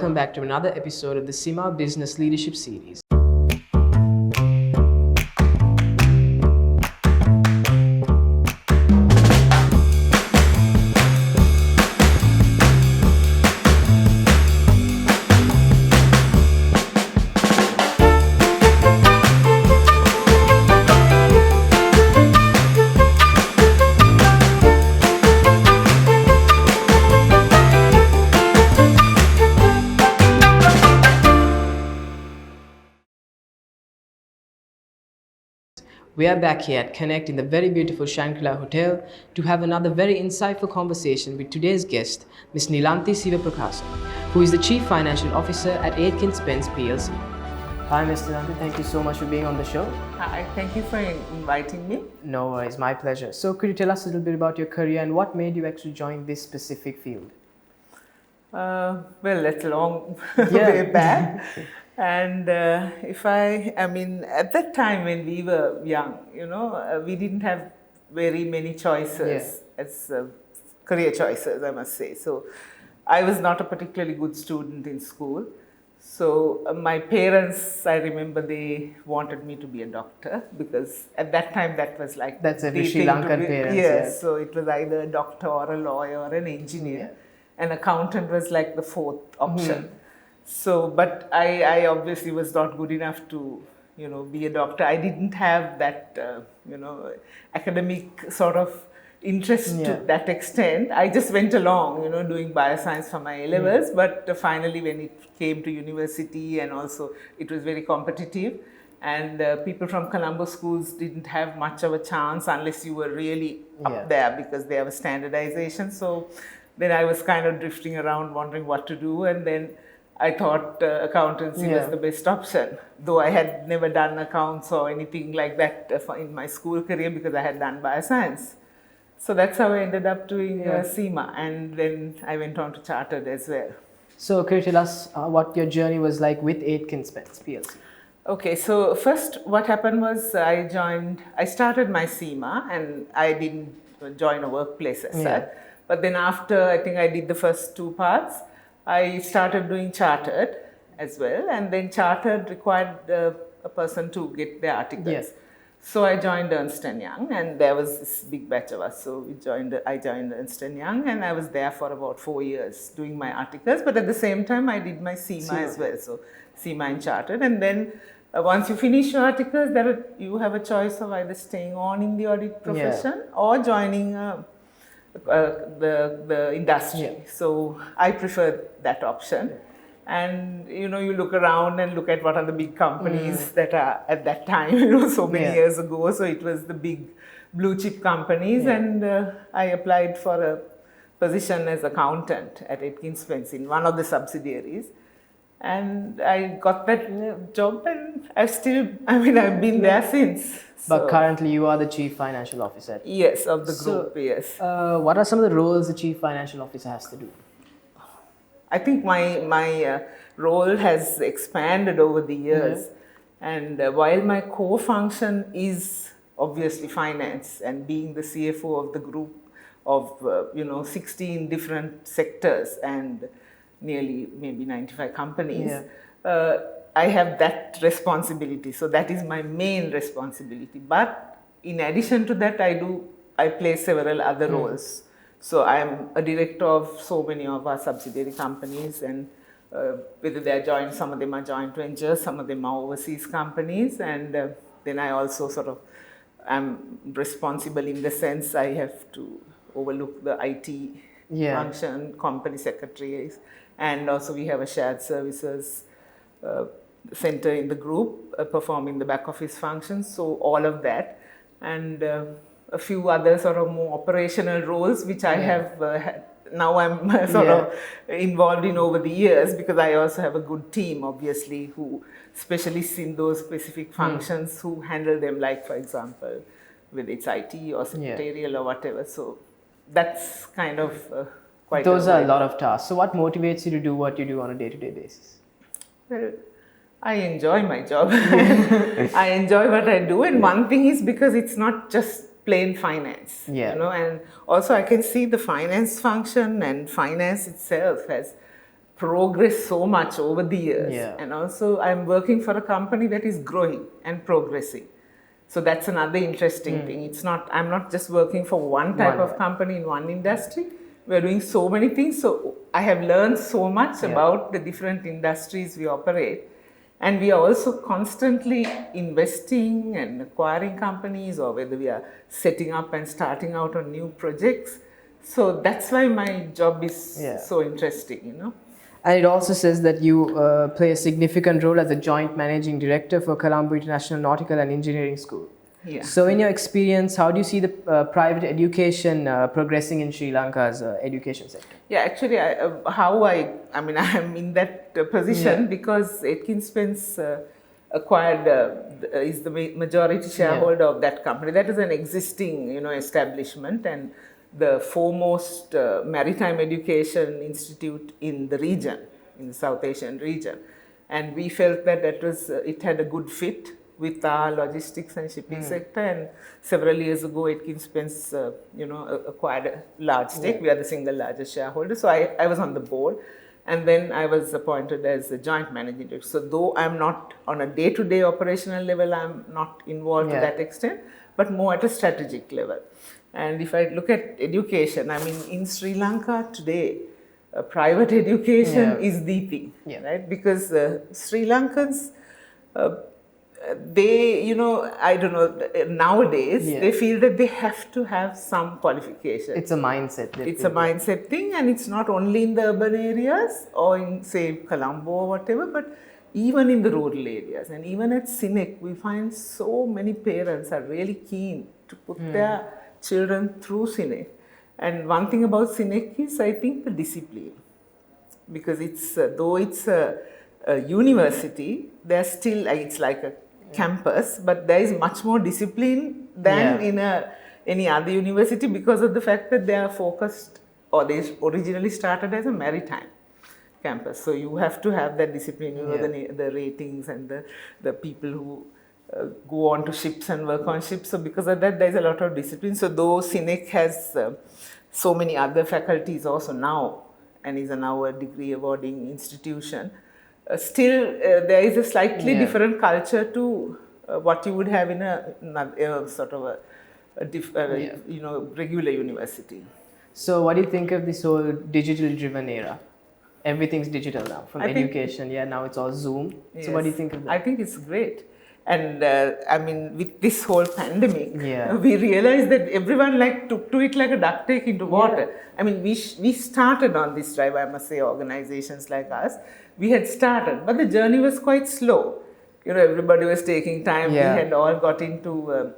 welcome back to another episode of the CIMA Business Leadership Series. We are back here at Connect in the very beautiful Shangri-La Hotel to have another very insightful conversation with today's guest, Ms. Nilanthi Sivapragasam, who is the Chief Financial Officer at Aitken Spence PLC. Hi, Ms. Nilanthi. Thank you so much for being on the show. Hi, thank you for inviting me. No worries, my pleasure. So, could you tell us a little bit about your career and what made you actually join this specific field? Well, that's a long way back. And at that time when we were young, we didn't have very many choices as career choices, I must say. So I was not a particularly good student in school. So my parents, I remember they wanted me to be a doctor because at that time that was like... That's every Sri Lankan parents. Yes, so it was either a doctor or a lawyer or an engineer. Yeah. An accountant was like the fourth option. So, but I obviously was not good enough to, be a doctor. I didn't have that, academic sort of interest to that extent. I just went along, doing bioscience for my A-levels. But finally, when it came to university and also it was very competitive, and people from Colombo schools didn't have much of a chance unless you were really up there because there was standardization. So then I was kind of drifting around wondering what to do, and then I thought accountancy was the best option, though I had never done accounts or anything like that in my school career because I had done bioscience. So that's how I ended up doing CIMA, and then I went on to chartered as well. So could you tell us what your journey was like with Aitken Spence PLC? Okay, so first what happened was I started my CIMA and I didn't join a workplace as such. But then after I think I did the first two parts, I started doing chartered as well, and then chartered required a person to get their articles. Yes. So I joined Ernst & Young, and there was this big batch of us. So I joined Ernst & Young, and I was there for about 4 years doing my articles. But at the same time, I did my CIMA as well. So CIMA and chartered, and then once you finish your articles, you have a choice of either staying on in the audit profession or joining the industry. So I preferred that option. And you look around and look at what are the big companies that are at that time, so many years ago. So it was the big blue chip companies, and I applied for a position as accountant at Aitken Spence in one of the subsidiaries. And I got that job, and I've been there since. But currently you are the Chief Financial Officer. Yes, of the group, yes. What are some of the roles the Chief Financial Officer has to do? I think my role has expanded over the years. And while my core function is obviously finance and being the CFO of the group of 16 different sectors and nearly maybe 95 companies, I have that responsibility. So that is my main responsibility. But in addition to that, I play several other roles. So I am a director of so many of our subsidiary companies, and whether they are joint, some of them are joint ventures, some of them are overseas companies, and then I also am responsible in the sense I have to overlook the IT function, company secretaries, and also we have a shared services center in the group performing the back office functions. So all of that, and a few other more operational roles which I have now I'm of involved in over the years, because I also have a good team obviously who specialists in those specific functions who handle them, like for example whether it's IT or secretarial or whatever. So that's kind of quite those are a lot of tasks. So what motivates you to do what you do on a day-to-day basis? Well, I enjoy my job. I enjoy what I do, and one thing is because it's not just plain finance, and also I can see the finance function and finance itself has progressed so much over the years. Yeah. And also I'm working for a company that is growing and progressing. So that's another interesting thing. I'm not just working for one type of company in one industry. We're doing so many things. So I have learned so much about the different industries we operate. And we are also constantly investing and acquiring companies, or whether we are setting up and starting out on new projects. So that's why my job is so interesting. And it also says that you play a significant role as a joint managing director for Colombo International Nautical and Engineering School. Yeah. So in your experience, how do you see the private education progressing in Sri Lanka's education sector? Yeah, actually, I'm in that position because Aitken Spence acquired, is the majority shareholder of that company. That is an existing, establishment and the foremost maritime education institute in the region, in the South Asian region. And we felt that it had a good fit with our logistics and shipping sector. And several years ago, Aitken Spence, acquired a large stake. We are the single largest shareholder. So I was on the board. And then I was appointed as a joint managing director. So though I'm not on a day-to-day operational level, I'm not involved to that extent, but more at a strategic level. And if I look at education, in Sri Lanka today, private education is the thing, right? Because Sri Lankans, they, I don't know, nowadays, they feel that they have to have some qualification. It's a mindset. It's a mindset thing, and it's not only in the urban areas or in, say, Colombo or whatever, but even in the rural areas. And even at CINEC, we find so many parents are really keen to put their children through CINEC. And one thing about CINEC is, I think, the discipline. Because it's, though it's a university, there's still, it's like a campus, but there is much more discipline than in any other university, because of the fact that they are focused, or they originally started as a maritime campus. So you have to have that discipline, the ratings and the people who go on to ships and work on ships. So because of that, there is a lot of discipline. So though CINEC has so many other faculties also now, and is now a degree awarding institution, still there is a slightly different culture to what you would have in a sort of regular university. So what do you think of this whole digital driven era? Everything's digital now, from education. Now it's all Zoom. Yes. So what do you think of that? I think it's great. And with this whole pandemic, we realized that everyone took to it like a duck take into water. We started on this drive, I must say, organizations like us. We had started, but the journey was quite slow. Everybody was taking time. We had all got into,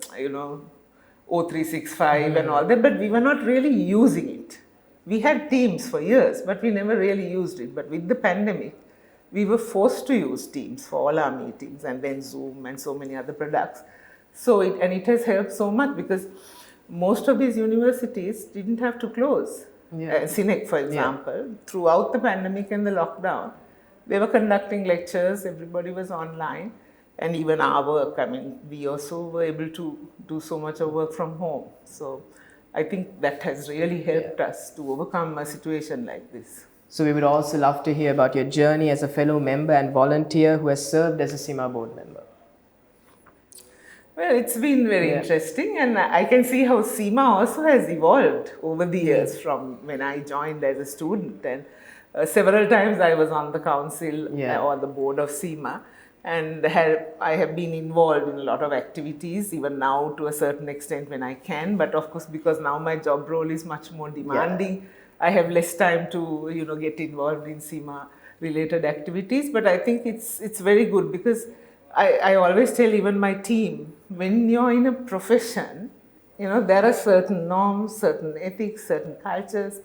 O365 and all that, but we were not really using it. We had Teams for years, but we never really used it. But with the pandemic, we were forced to use Teams for all our meetings, and then Zoom and so many other products. So it has helped so much, because most of these universities didn't have to close. CINEC, for example, throughout the pandemic and the lockdown, they were conducting lectures, everybody was online, and even our work, we also were able to do so much of work from home. So I think that has really helped us to overcome a situation like this. So we would also love to hear about your journey as a fellow member and volunteer who has served as a CIMA board member. Well, it's been very interesting, and I can see how CIMA also has evolved over the years from when I joined as a student. And several times I was on the council or the board of CIMA, and I have been involved in a lot of activities, even now to a certain extent when I can. But of course, because now my job role is much more demanding, I have less time to get involved in CIMA related activities. But I think it's very good, because I always tell even my team, when you're in a profession, there are certain norms, certain ethics, certain cultures,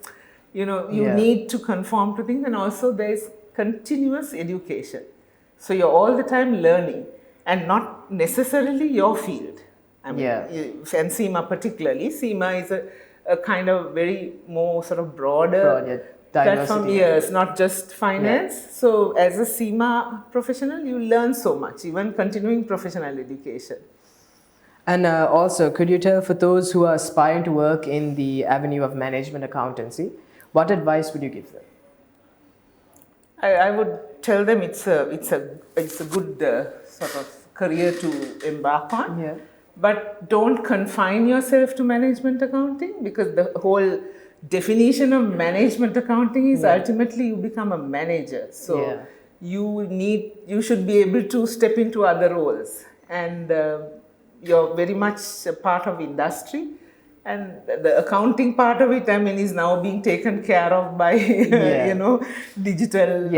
you need to conform to things, and also there's continuous education. So you're all the time learning, and not necessarily your field. And CIMA particularly, CIMA is a kind of very more sort of broader platform, not just finance. So as a CIMA professional, you learn so much, even continuing professional education. And also, could you tell, for those who are aspiring to work in the avenue of management accountancy, what advice would you give them? I would tell them it's a good sort of career to embark on. Yeah. But don't confine yourself to management accounting, because the whole definition of management accounting is ultimately you become a manager. So you should be able to step into other roles, and you're very much a part of industry. And the accounting part of it, I mean, is now being taken care of by, digital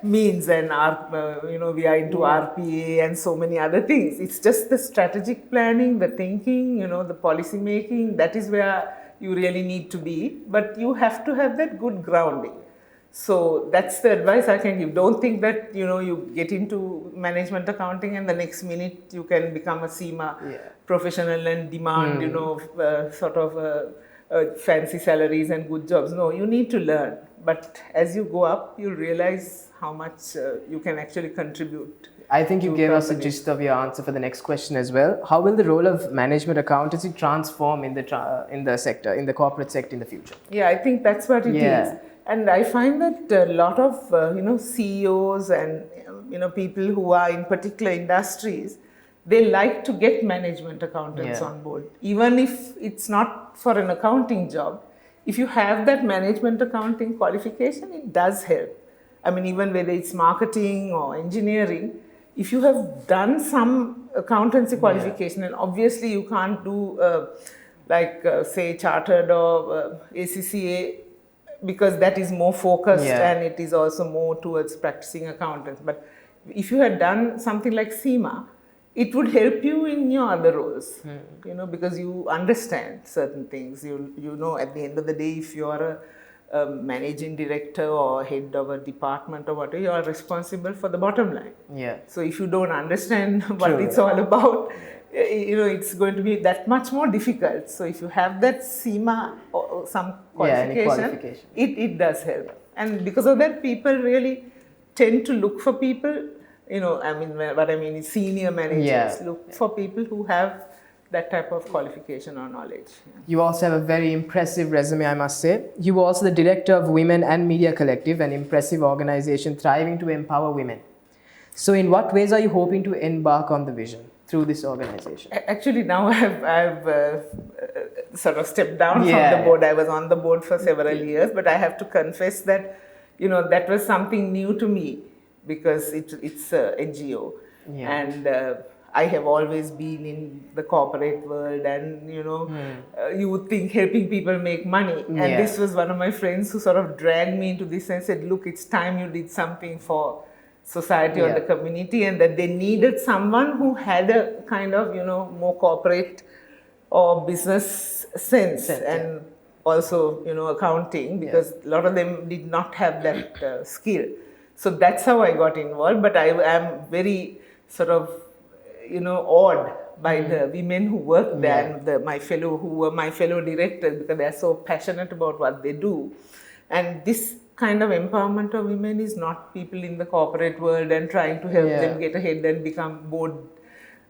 means, and we are into RPA and so many other things. It's just the strategic planning, the thinking, the policy making, that is where you really need to be. But you have to have that good grounding. So that's the advice I can give. Don't think that, you get into management accounting and the next minute you can become a CIMA professional and demand, fancy salaries and good jobs. No, you need to learn. But as you go up, you'll realize how much you can actually contribute. I think you gave us a gist of your answer for the next question as well. How will the role of management accountancy transform in the sector, in the corporate sector in the future? Yeah, I think that's what it is. And I find that a lot of CEOs and people who are in particular industries, they like to get management accountants on board, even if it's not for an accounting job. If you have that management accounting qualification, it does help. I mean, even whether it's marketing or engineering, if you have done some accountancy qualification, and obviously you can't do say chartered or ACCA, because that is more focused and it is also more towards practicing accountants. But if you had done something like CIMA, it would help you in your other roles, because you understand certain things. You know, at the end of the day, if you are a managing director or head of a department or whatever, you are responsible for the bottom line. Yeah. So if you don't understand what it's all about, it's going to be that much more difficult. So if you have that CIMA or some qualification, it does help. And because of that, people really tend to look for people, what I mean is senior managers look for people who have that type of qualification or knowledge. You also have a very impressive resume, I must say. You were also the director of Women and Media Collective, an impressive organization thriving to empower women. So in what ways are you hoping to embark on the vision through this organization? Actually, now I've sort of stepped down from the board. I was on the board for several years, but I have to confess that, that was something new to me, because it's a NGO. And I have always been in the corporate world, and you would think helping people make money. And this was one of my friends who sort of dragged me into this and said, look, it's time you did something for society or the community, and that they needed someone who had a kind of, more corporate or business sense, and also, accounting, because a lot of them did not have that skill. So that's how I got involved. But I am very sort of, awed by the women who work there, and who were my fellow directors, because they are so passionate about what they do. And this kind of empowerment of women is not people in the corporate world and trying to help them get ahead and become board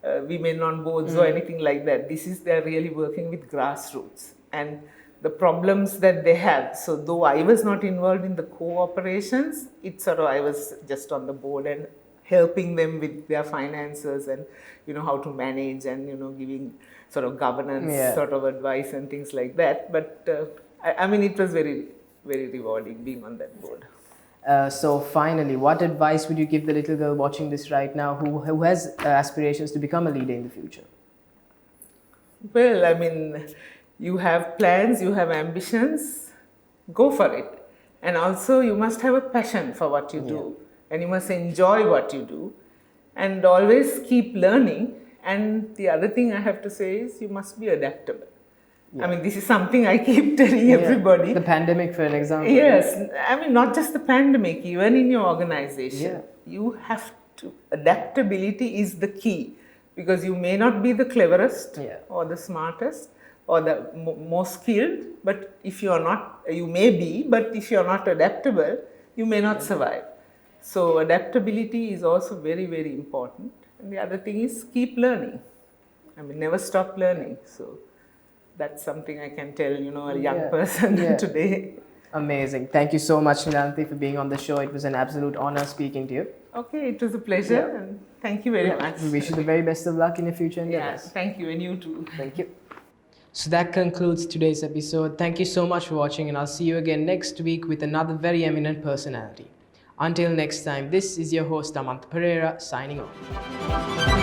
women on boards or anything like that. This is, they're really working with grassroots and the problems that they have. So though I was not involved in the co-operations, it's sort of, I was just on the board and helping them with their finances and how to manage and giving sort of governance sort of advice and things like that. But I mean, it was very, very rewarding being on that board. So finally, what advice would you give the little girl watching this right now who has aspirations to become a leader in the future? Well, I mean, you have plans, you have ambitions, go for it. And also you must have a passion for what you do, and you must enjoy what you do, and always keep learning. And the other thing I have to say is you must be adaptable. I mean, this is something I keep telling everybody. The pandemic, for an example. Yes. I mean, not just the pandemic, even in your organization. You have to, adaptability is the key, because you may not be the cleverest or the smartest or the most skilled, but if you are not, you may be, but if you are not adaptable, you may not survive. So adaptability is also very, very important. And the other thing is keep learning. I mean, never stop learning. So that's something I can tell, a young person today. Amazing. Thank you so much, Nilanthi, for being on the show. It was an absolute honor speaking to you. Okay, it was a pleasure, and thank you very much. We wish you the very best of luck in your future endeavors. Thank you, and you too. Thank you. So that concludes today's episode. Thank you so much for watching, and I'll see you again next week with another very eminent personality. Until next time, this is your host Amant Pereira signing off.